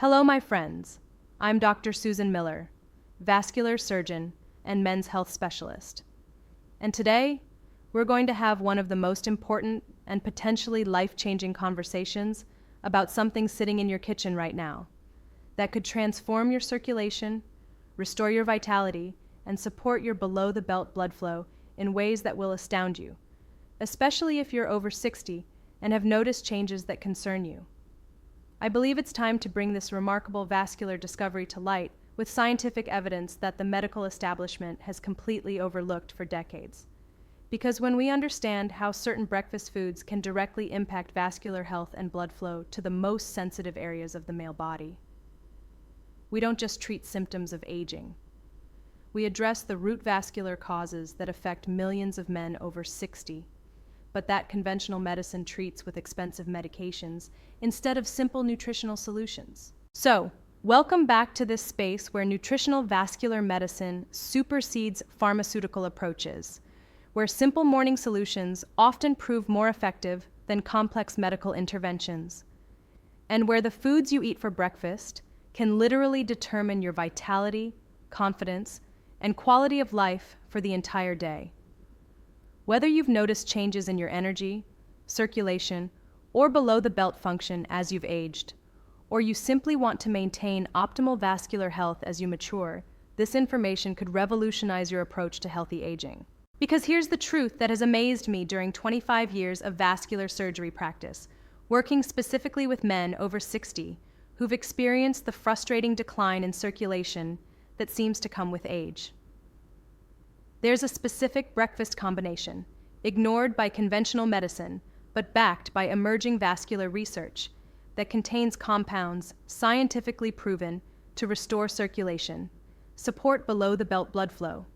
Hello, my friends. I'm Dr. Susan Miller, vascular surgeon and men's health specialist. And today, we're going to have one of the most important and potentially life-changing conversations about something sitting in your kitchen right now that could transform your circulation, restore your vitality, and support your below-the-belt blood flow in ways that will astound you, especially if you're over 60 and have noticed changes that concern you. I believe it's time to bring this remarkable vascular discovery to light with scientific evidence that the medical establishment has completely overlooked for decades. Because when we understand how certain breakfast foods can directly impact vascular health and blood flow to the most sensitive areas of the male body, we don't just treat symptoms of aging. We address the root vascular causes that affect millions of men over 60, but that conventional medicine treats with expensive medications instead of simple nutritional solutions. So, welcome back to this space where nutritional vascular medicine supersedes pharmaceutical approaches, where simple morning solutions often prove more effective than complex medical interventions, and where the foods you eat for breakfast can literally determine your vitality, confidence, and quality of life for the entire day. Whether you've noticed changes in your energy, circulation, or below-the-belt function as you've aged, or you simply want to maintain optimal vascular health as you mature, this information could revolutionize your approach to healthy aging. Because here's the truth that has amazed me during 25 years of vascular surgery practice, working specifically with men over 60 who've experienced the frustrating decline in circulation that seems to come with age. There's a specific breakfast combination, ignored by conventional medicine, but backed by emerging vascular research, that contains compounds scientifically proven to restore circulation, support below-the-belt blood flow,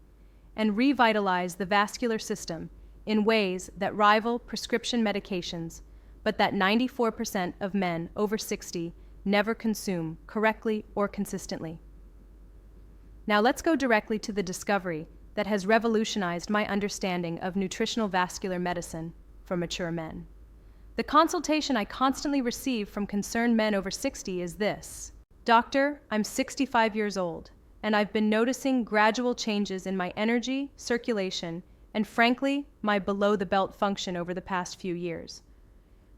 and revitalize the vascular system in ways that rival prescription medications, but that 94% of men over 60 never consume correctly or consistently. Now let's go directly to the discovery that has revolutionized my understanding of nutritional vascular medicine for mature men. The consultation I constantly receive from concerned men over 60 is this: Doctor, I'm 65 years old, and I've been noticing gradual changes in my energy, circulation, and frankly, my below-the-belt function over the past few years.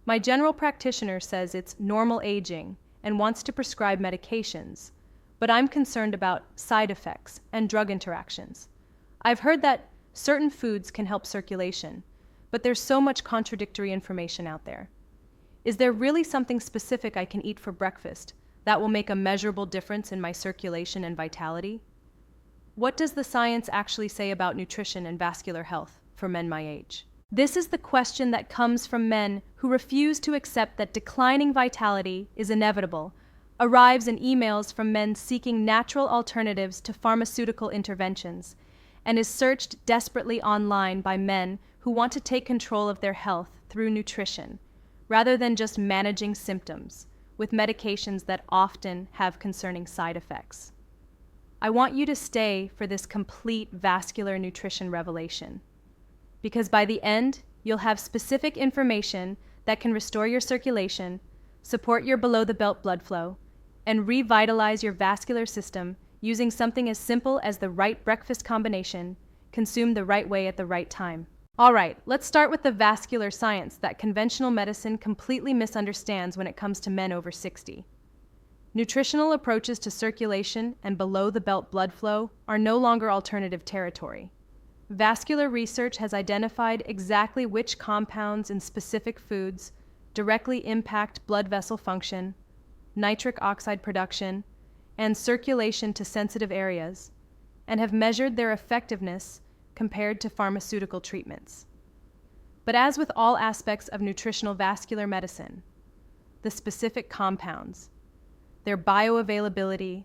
My general practitioner says it's normal aging and wants to prescribe medications, but I'm concerned about side effects and drug interactions. I've heard that certain foods can help circulation, but there's so much contradictory information out there. Is there really something specific I can eat for breakfast that will make a measurable difference in my circulation and vitality? What does the science actually say about nutrition and vascular health for men my age? This is the question that comes from men who refuse to accept that declining vitality is inevitable, arrives in emails from men seeking natural alternatives to pharmaceutical interventions, and is searched desperately online by men who want to take control of their health through nutrition, rather than just managing symptoms with medications that often have concerning side effects. I want you to stay for this complete vascular nutrition revelation, because by the end, you'll have specific information that can restore your circulation, support your below-the-belt blood flow, and revitalize your vascular system using something as simple as the right breakfast combination, consumed the right way at the right time. All right, let's start with the vascular science that conventional medicine completely misunderstands when it comes to men over 60. Nutritional approaches to circulation and below-the-belt blood flow are no longer alternative territory. Vascular research has identified exactly which compounds in specific foods directly impact blood vessel function, nitric oxide production, and circulation to sensitive areas, and have measured their effectiveness compared to pharmaceutical treatments. But as with all aspects of nutritional vascular medicine, the specific compounds, their bioavailability,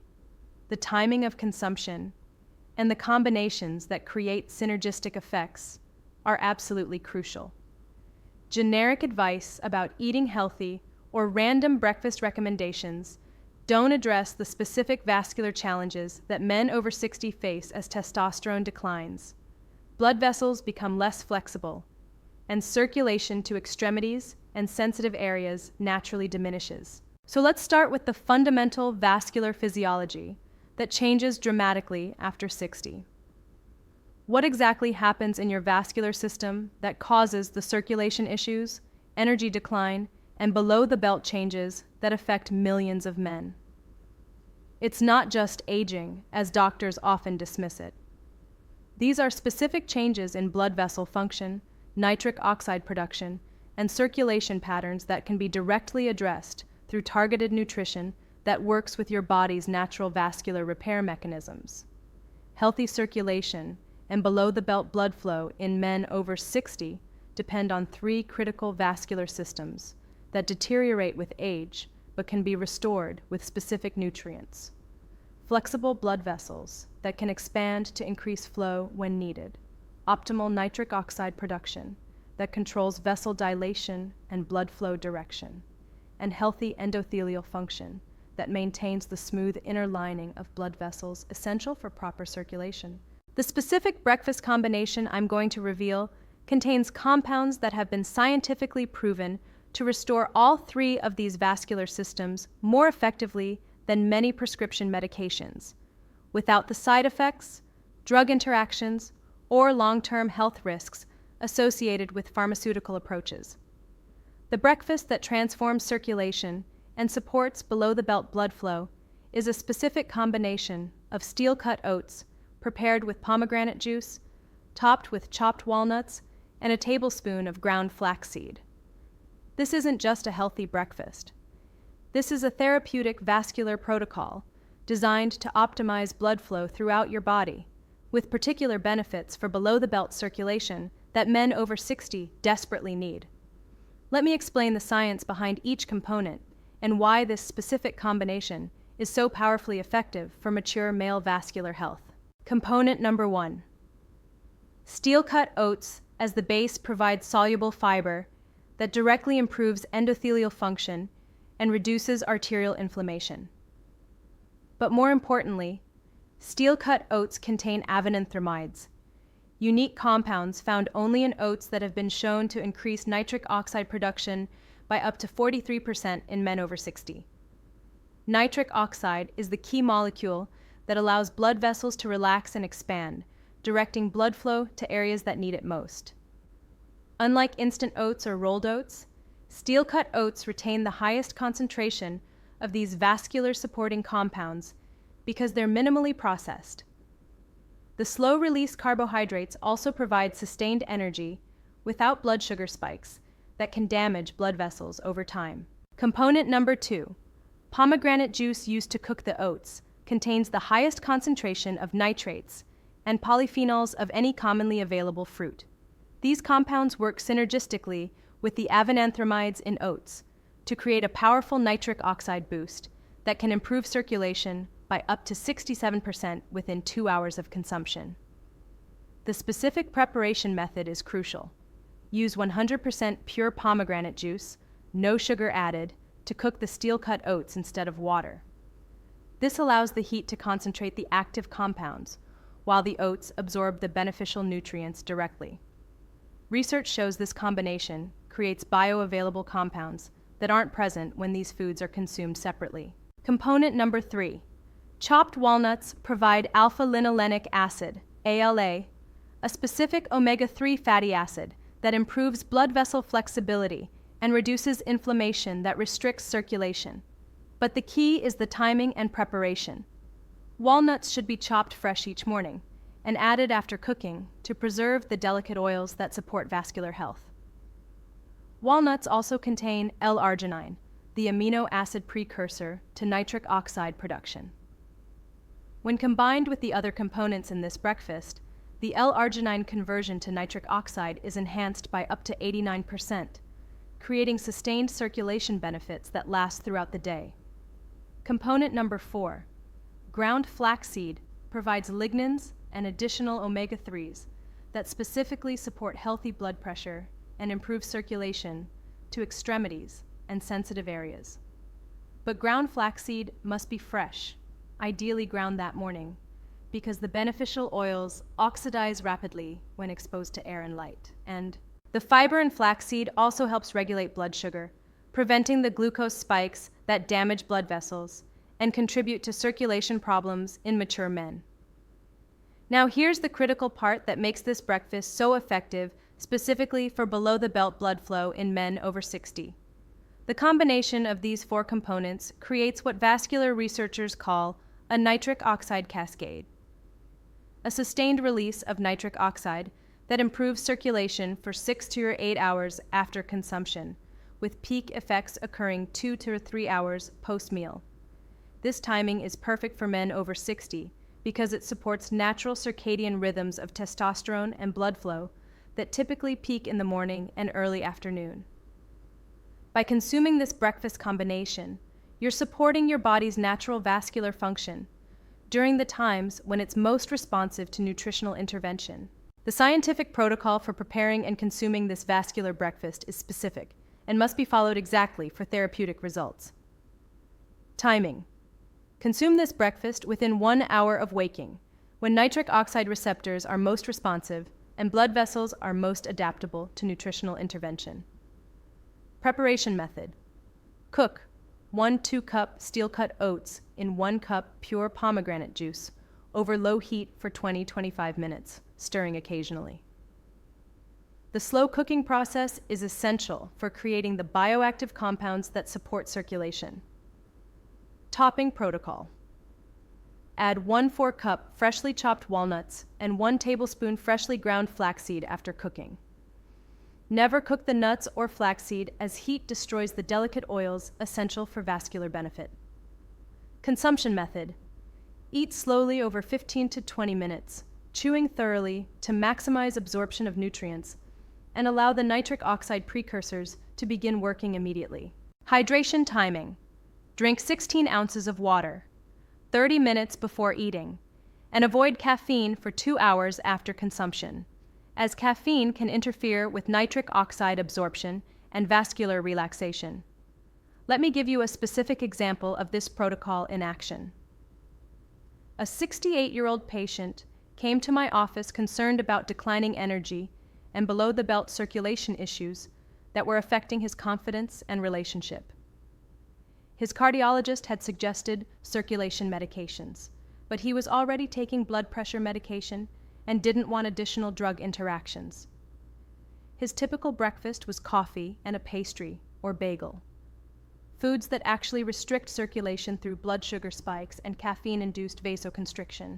the timing of consumption, and the combinations that create synergistic effects are absolutely crucial. Generic advice about eating healthy or random breakfast recommendations don't address the specific vascular challenges that men over 60 face as testosterone declines. Blood vessels become less flexible, and circulation to extremities and sensitive areas naturally diminishes. So let's start with the fundamental vascular physiology that changes dramatically after 60. What exactly happens in your vascular system that causes the circulation issues, energy decline, and below-the-belt changes that affect millions of men? It's not just aging, as doctors often dismiss it. These are specific changes in blood vessel function, nitric oxide production, and circulation patterns that can be directly addressed through targeted nutrition that works with your body's natural vascular repair mechanisms. Healthy circulation and below-the-belt blood flow in men over 60 depend on three critical vascular systems that deteriorate with age but can be restored with specific nutrients. Flexible blood vessels that can expand to increase flow when needed. Optimal nitric oxide production that controls vessel dilation and blood flow direction. And healthy endothelial function that maintains the smooth inner lining of blood vessels essential for proper circulation. The specific breakfast combination I'm going to reveal contains compounds that have been scientifically proven to restore all three of these vascular systems more effectively than many prescription medications, without the side effects, drug interactions, or long-term health risks associated with pharmaceutical approaches. The breakfast that transforms circulation and supports below-the-belt blood flow is a specific combination of steel-cut oats prepared with pomegranate juice, topped with chopped walnuts, and a tablespoon of ground flaxseed. This isn't just a healthy breakfast. This is a therapeutic vascular protocol designed to optimize blood flow throughout your body, with particular benefits for below-the-belt circulation that men over 60 desperately need. Let me explain the science behind each component and why this specific combination is so powerfully effective for mature male vascular health. Component number 1. Steel-cut oats as the base provides soluble fiber that directly improves endothelial function and reduces arterial inflammation. But more importantly, steel-cut oats contain avenanthramides, unique compounds found only in oats that have been shown to increase nitric oxide production by up to 43% in men over 60. Nitric oxide is the key molecule that allows blood vessels to relax and expand, directing blood flow to areas that need it most. Unlike instant oats or rolled oats, steel-cut oats retain the highest concentration of these vascular supporting compounds because they're minimally processed. The slow-release carbohydrates also provide sustained energy without blood sugar spikes that can damage blood vessels over time. Component number 2. Pomegranate juice used to cook the oats contains the highest concentration of nitrates and polyphenols of any commonly available fruit. These compounds work synergistically with the avenanthramides in oats to create a powerful nitric oxide boost that can improve circulation by up to 67% within 2 hours of consumption. The specific preparation method is crucial. Use 100% pure pomegranate juice, no sugar added, to cook the steel-cut oats instead of water. This allows the heat to concentrate the active compounds, while the oats absorb the beneficial nutrients directly. Research shows this combination creates bioavailable compounds that aren't present when these foods are consumed separately. Component number 3. Chopped walnuts provide alpha-linolenic acid, ALA, a specific omega-3 fatty acid that improves blood vessel flexibility and reduces inflammation that restricts circulation. But the key is the timing and preparation. Walnuts should be chopped fresh each morning and added after cooking to preserve the delicate oils that support vascular health. Walnuts also contain L-arginine, the amino acid precursor to nitric oxide production. When combined with the other components in this breakfast, the L-arginine conversion to nitric oxide is enhanced by up to 89%, creating sustained circulation benefits that last throughout the day. Component number 4. Ground flaxseed provides lignans and additional omega-3s that specifically support healthy blood pressure and improve circulation to extremities and sensitive areas. But ground flaxseed must be fresh, ideally ground that morning, because the beneficial oils oxidize rapidly when exposed to air and light. And the fiber in flaxseed also helps regulate blood sugar, preventing the glucose spikes that damage blood vessels and contribute to circulation problems in mature men. Now here's the critical part that makes this breakfast so effective, specifically for below-the-belt blood flow in men over 60. The combination of these four components creates what vascular researchers call a nitric oxide cascade, a sustained release of nitric oxide that improves circulation for 6 to 8 hours after consumption, with peak effects occurring 2 to 3 hours post-meal. This timing is perfect for men over 60 because it supports natural circadian rhythms of testosterone and blood flow that typically peak in the morning and early afternoon. By consuming this breakfast combination, you're supporting your body's natural vascular function during the times when it's most responsive to nutritional intervention. The scientific protocol for preparing and consuming this vascular breakfast is specific and must be followed exactly for therapeutic results. Timing. Consume this breakfast within 1 hour of waking, when nitric oxide receptors are most responsive and blood vessels are most adaptable to nutritional intervention. Preparation method. Cook 1 2-cup steel-cut oats in 1 cup pure pomegranate juice over low heat for 20-25 minutes, stirring occasionally. The slow cooking process is essential for creating the bioactive compounds that support circulation. Topping protocol. Add 1 4-cup freshly chopped walnuts and 1 tablespoon freshly ground flaxseed after cooking. Never cook the nuts or flaxseed as heat destroys the delicate oils essential for vascular benefit. Consumption method. Eat slowly over 15 to 20 minutes, chewing thoroughly to maximize absorption of nutrients and allow the nitric oxide precursors to begin working immediately. Hydration timing. Drink 16 ounces of water, 30 minutes before eating, and avoid caffeine for 2 hours after consumption, as caffeine can interfere with nitric oxide absorption and vascular relaxation. Let me give you a specific example of this protocol in action. A 68-year-old patient came to my office concerned about declining energy and below-the-belt circulation issues that were affecting his confidence and relationship. His cardiologist had suggested circulation medications, but he was already taking blood pressure medication and didn't want additional drug interactions. His typical breakfast was coffee and a pastry or bagel, foods that actually restrict circulation through blood sugar spikes and caffeine-induced vasoconstriction.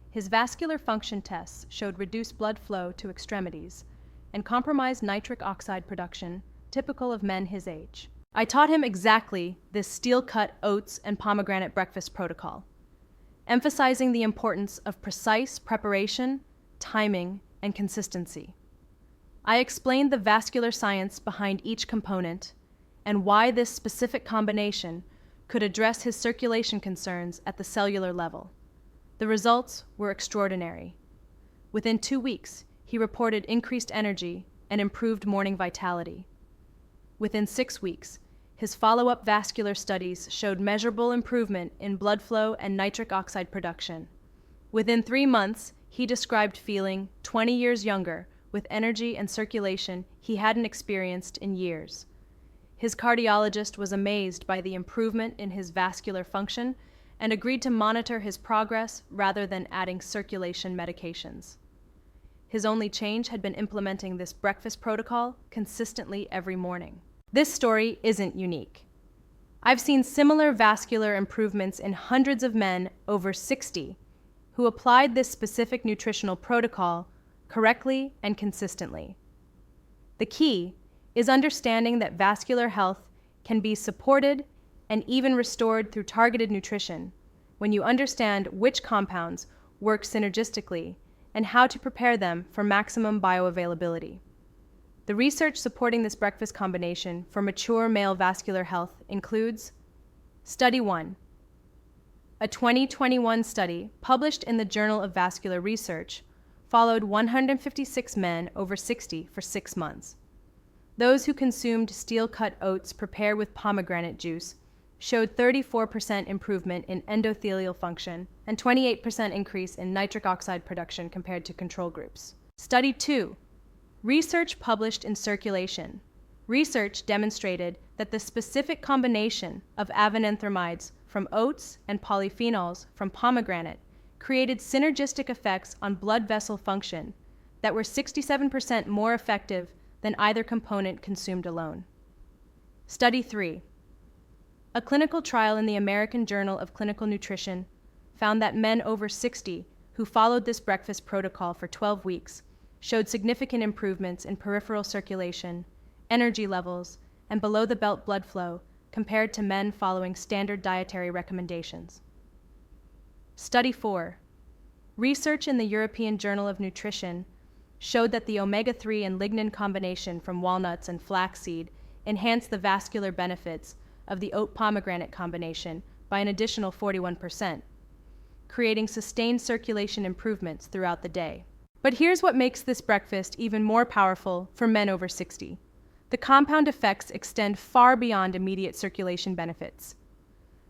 His vascular function tests showed reduced blood flow to extremities and compromised nitric oxide production, typical of men his age. I taught him exactly this steel-cut oats and pomegranate breakfast protocol, emphasizing the importance of precise preparation, timing, and consistency. I explained the vascular science behind each component and why this specific combination could address his circulation concerns at the cellular level. The results were extraordinary. Within 2 weeks, he reported increased energy and improved morning vitality. Within 6 weeks, his follow-up vascular studies showed measurable improvement in blood flow and nitric oxide production. Within 3 months, he described feeling 20 years younger with energy and circulation he hadn't experienced in years. His cardiologist was amazed by the improvement in his vascular function and agreed to monitor his progress rather than adding circulation medications. His only change had been implementing this breakfast protocol consistently every morning. This story isn't unique. I've seen similar vascular improvements in hundreds of men over 60 who applied this specific nutritional protocol correctly and consistently. The key is understanding that vascular health can be supported and even restored through targeted nutrition when you understand which compounds work synergistically and how to prepare them for maximum bioavailability. The research supporting this breakfast combination for mature male vascular health includes Study 1. A 2021 study published in the Journal of Vascular Research followed 156 men over 60 for 6 months. Those who consumed steel-cut oats prepared with pomegranate juice showed 34% improvement in endothelial function and 28% increase in nitric oxide production compared to control groups. Study 2. Research published in Circulation Research demonstrated that the specific combination of avenanthramides from oats and polyphenols from pomegranate created synergistic effects on blood vessel function that were 67% more effective than either component consumed alone. Study 3. A clinical trial in the American Journal of Clinical Nutrition found that men over 60 who followed this breakfast protocol for 12 weeks showed significant improvements in peripheral circulation, energy levels, and below-the-belt blood flow compared to men following standard dietary recommendations. Study 4. Research in the European Journal of Nutrition showed that the omega-3 and lignin combination from walnuts and flaxseed enhanced the vascular benefits of the oat pomegranate combination by an additional 41%, creating sustained circulation improvements throughout the day. But here's what makes this breakfast even more powerful for men over 60. The compound effects extend far beyond immediate circulation benefits.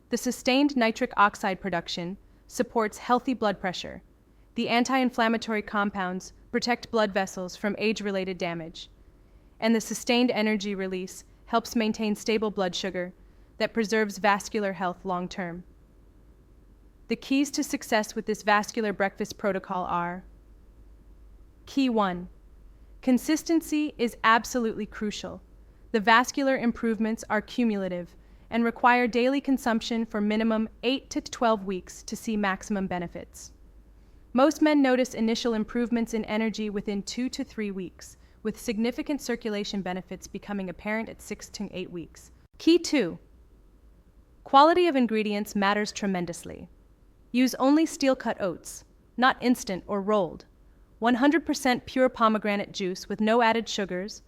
The sustained nitric oxide production supports healthy blood pressure. The anti-inflammatory compounds protect blood vessels from age-related damage. And the sustained energy release helps maintain stable blood sugar that preserves vascular health long-term. The keys to success with this vascular breakfast protocol are: Key 1. Consistency is absolutely crucial. The vascular improvements are cumulative and require daily consumption for minimum 8 to 12 weeks to see maximum benefits. Most men notice initial improvements in energy within 2 to 3 weeks, with significant circulation benefits becoming apparent at 6 to 8 weeks. Key 2. Quality of ingredients matters tremendously. Use only steel-cut oats, not instant or rolled. 100% pure pomegranate juice with no added sugars,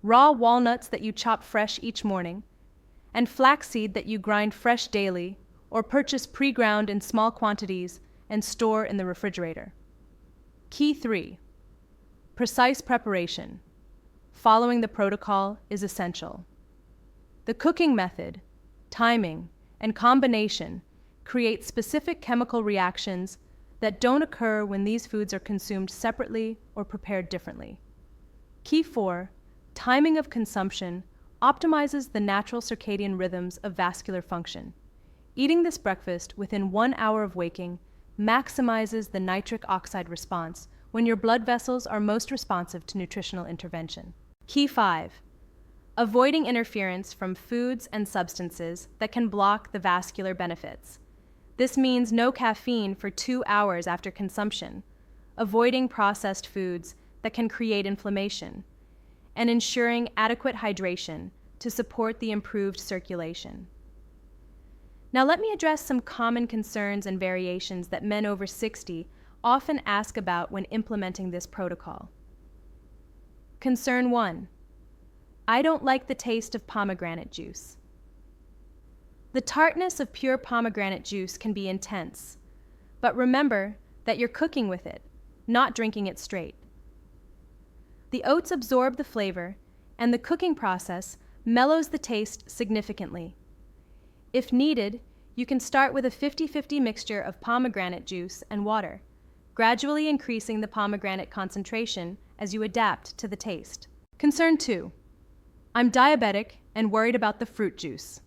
raw walnuts that you chop fresh each morning, and flaxseed that you grind fresh daily or purchase pre-ground in small quantities and store in the refrigerator. Key 3. Precise preparation. Following the protocol is essential. The cooking method, timing, and combination create specific chemical reactions that don't occur when these foods are consumed separately or prepared differently. Key 4. Timing of consumption optimizes the natural circadian rhythms of vascular function. Eating this breakfast within 1 hour of waking maximizes the nitric oxide response when your blood vessels are most responsive to nutritional intervention. Key 5. Avoiding interference from foods and substances that can block the vascular benefits. This means no caffeine for 2 hours after consumption, avoiding processed foods that can create inflammation, and ensuring adequate hydration to support the improved circulation. Now let me address some common concerns and variations that men over 60 often ask about when implementing this protocol. Concern 1. I don't like the taste of pomegranate juice. The tartness of pure pomegranate juice can be intense, but remember that you're cooking with it, not drinking it straight. The oats absorb the flavor, and the cooking process mellows the taste significantly. If needed, you can start with a 50-50 mixture of pomegranate juice and water, gradually increasing the pomegranate concentration as you adapt to the taste. Concern 2. I'm diabetic and worried about the fruit juice.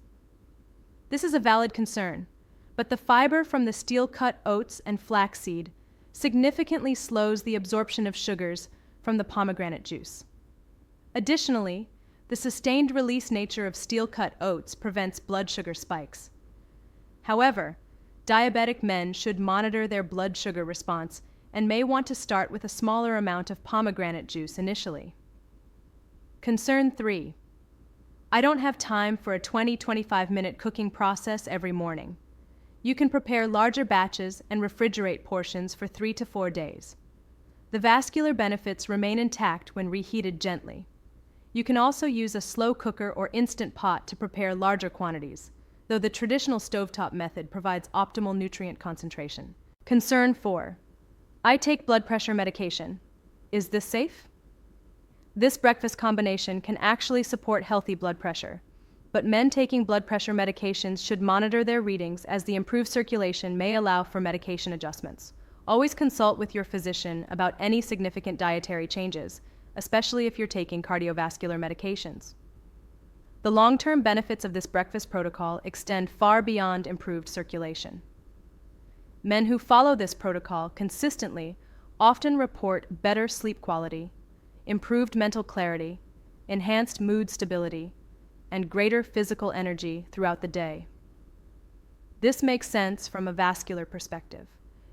This is a valid concern, but the fiber from the steel-cut oats and flaxseed significantly slows the absorption of sugars from the pomegranate juice. Additionally, the sustained release nature of steel-cut oats prevents blood sugar spikes. However, diabetic men should monitor their blood sugar response and may want to start with a smaller amount of pomegranate juice initially. Concern 3. I don't have time for a 20-25 minute cooking process every morning. You can prepare larger batches and refrigerate portions for 3 to 4 days. The vascular benefits remain intact when reheated gently. You can also use a slow cooker or instant pot to prepare larger quantities, though the traditional stovetop method provides optimal nutrient concentration. Concern 4. I take blood pressure medication. Is this safe? This breakfast combination can actually support healthy blood pressure, but men taking blood pressure medications should monitor their readings as the improved circulation may allow for medication adjustments. Always consult with your physician about any significant dietary changes, especially if you're taking cardiovascular medications. The long-term benefits of this breakfast protocol extend far beyond improved circulation. Men who follow this protocol consistently often report better sleep quality, improved mental clarity, enhanced mood stability, and greater physical energy throughout the day. This makes sense from a vascular perspective.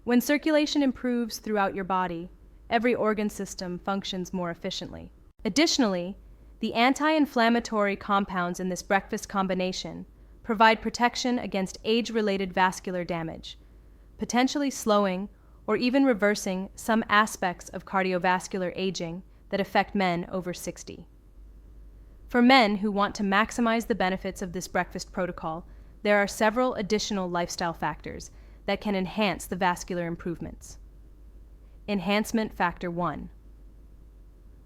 When circulation improves throughout your body, every organ system functions more efficiently. Additionally, the anti-inflammatory compounds in this breakfast combination provide protection against age-related vascular damage, potentially slowing or even reversing some aspects of cardiovascular aging that affect men over 60. For men who want to maximize the benefits of this breakfast protocol, there are several additional lifestyle factors that can enhance the vascular improvements. Enhancement Factor 1.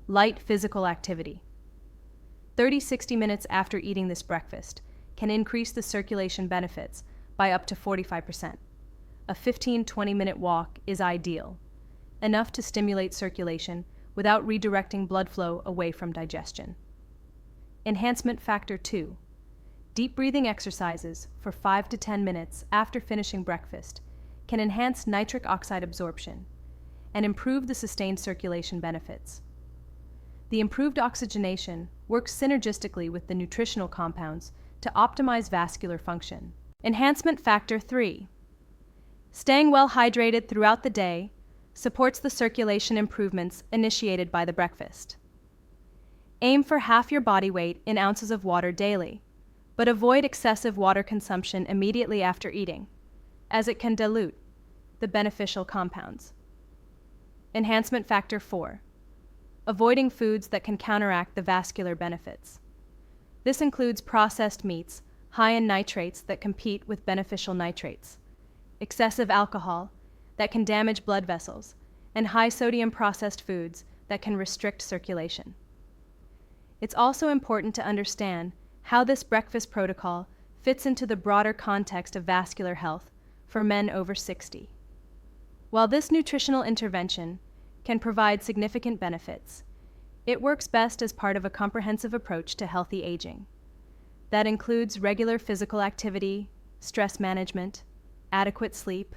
Light physical activity. 30-60 minutes after eating this breakfast can increase the circulation benefits by up to 45%. A 15-20 minute walk is ideal, enough to stimulate circulation without redirecting blood flow away from digestion. Enhancement Factor 2. Deep breathing exercises for 5 to 10 minutes after finishing breakfast can enhance nitric oxide absorption and improve the sustained circulation benefits. The improved oxygenation works synergistically with the nutritional compounds to optimize vascular function. Enhancement Factor 3. Staying well hydrated throughout the day supports the circulation improvements initiated by the breakfast. Aim for half your body weight in ounces of water daily, but avoid excessive water consumption immediately after eating, as it can dilute the beneficial compounds. Enhancement Factor 4. Avoiding foods that can counteract the vascular benefits. This includes processed meats high in nitrates that compete with beneficial nitrates, excessive alcohol that can damage blood vessels, and high-sodium processed foods that can restrict circulation. It's also important to understand how this breakfast protocol fits into the broader context of vascular health for men over 60. While this nutritional intervention can provide significant benefits, it works best as part of a comprehensive approach to healthy aging. That includes regular physical activity, stress management, adequate sleep,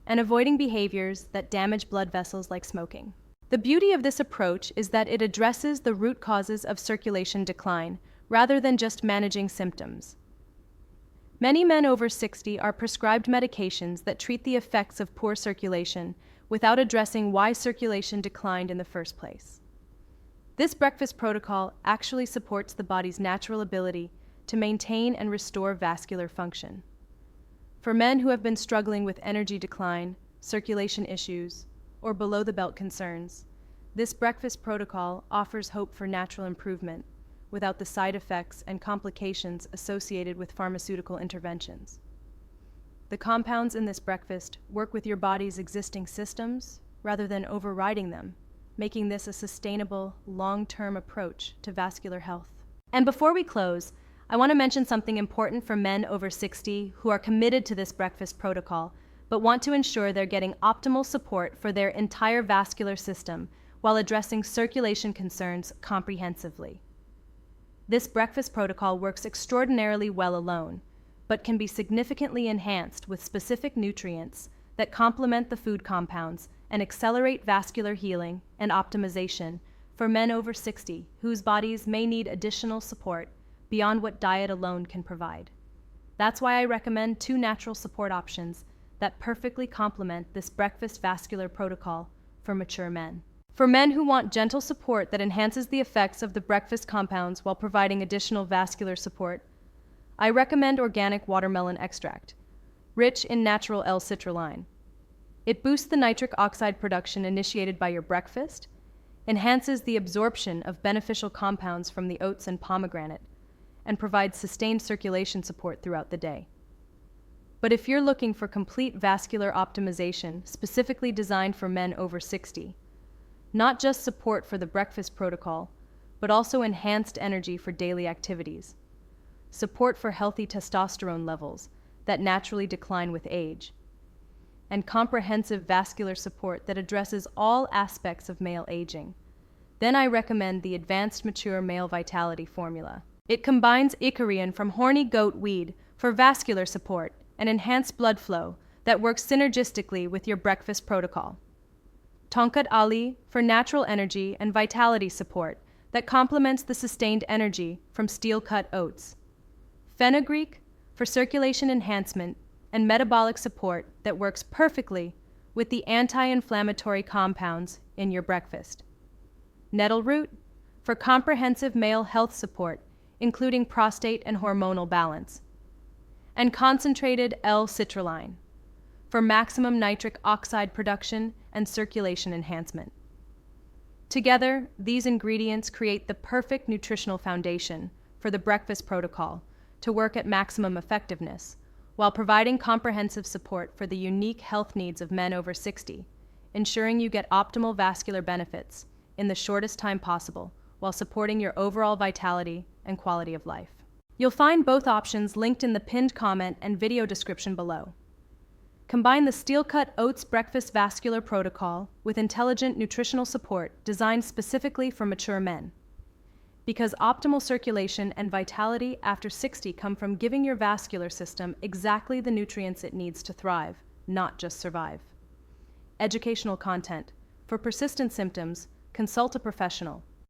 and avoiding behaviors that damage blood vessels like smoking. The beauty of this approach is that it addresses the root causes of circulation decline rather than just managing symptoms. Many men over 60 are prescribed medications that treat the effects of poor circulation without addressing why circulation declined in the first place. This breakfast protocol actually supports the body's natural ability to maintain and restore vascular function. For men who have been struggling with energy decline, circulation issues, or below-the-belt concerns, this breakfast protocol offers hope for natural improvement without the side effects and complications associated with pharmaceutical interventions. The compounds in this breakfast work with your body's existing systems rather than overriding them, making this a sustainable, long-term approach to vascular health. And before we close, I want to mention something important for men over 60 who are committed to this breakfast protocol, but want to ensure they're getting optimal support for their entire vascular system while addressing circulation concerns comprehensively. This breakfast protocol works extraordinarily well alone, but can be significantly enhanced with specific nutrients that complement the food compounds and accelerate vascular healing and optimization for men over 60 whose bodies may need additional support beyond what diet alone can provide. That's why I recommend 2 natural support options that perfectly complement this breakfast vascular protocol for mature men. For men who want gentle support that enhances the effects of the breakfast compounds while providing additional vascular support, I recommend organic watermelon extract, rich in natural L-citrulline. It boosts the nitric oxide production initiated by your breakfast, enhances the absorption of beneficial compounds from the oats and pomegranate, and provides sustained circulation support throughout the day. But if you're looking for complete vascular optimization specifically designed for men over 60, not just support for the breakfast protocol, but also enhanced energy for daily activities, support for healthy testosterone levels that naturally decline with age, and comprehensive vascular support that addresses all aspects of male aging, then I recommend the Advanced Mature Male Vitality Formula. It combines icarian from horny goat weed for vascular support and enhanced blood flow that works synergistically with your breakfast protocol. Tonkat Ali for natural energy and vitality support that complements the sustained energy from steel-cut oats. Fenugreek for circulation enhancement and metabolic support that works perfectly with the anti-inflammatory compounds in your breakfast. Nettle root for comprehensive male health support, including prostate and hormonal balance. And concentrated L-citrulline for maximum nitric oxide production and circulation enhancement. Together, these ingredients create the perfect nutritional foundation for the breakfast protocol to work at maximum effectiveness, while providing comprehensive support for the unique health needs of men over 60, ensuring you get optimal vascular benefits in the shortest time possible while supporting your overall vitality and quality of life. You'll find both options linked in the pinned comment and video description below. Combine the steel-cut oats breakfast vascular protocol with intelligent nutritional support designed specifically for mature men. Because optimal circulation and vitality after 60 come from giving your vascular system exactly the nutrients it needs to thrive, not just survive. Educational content. For persistent symptoms, consult a professional.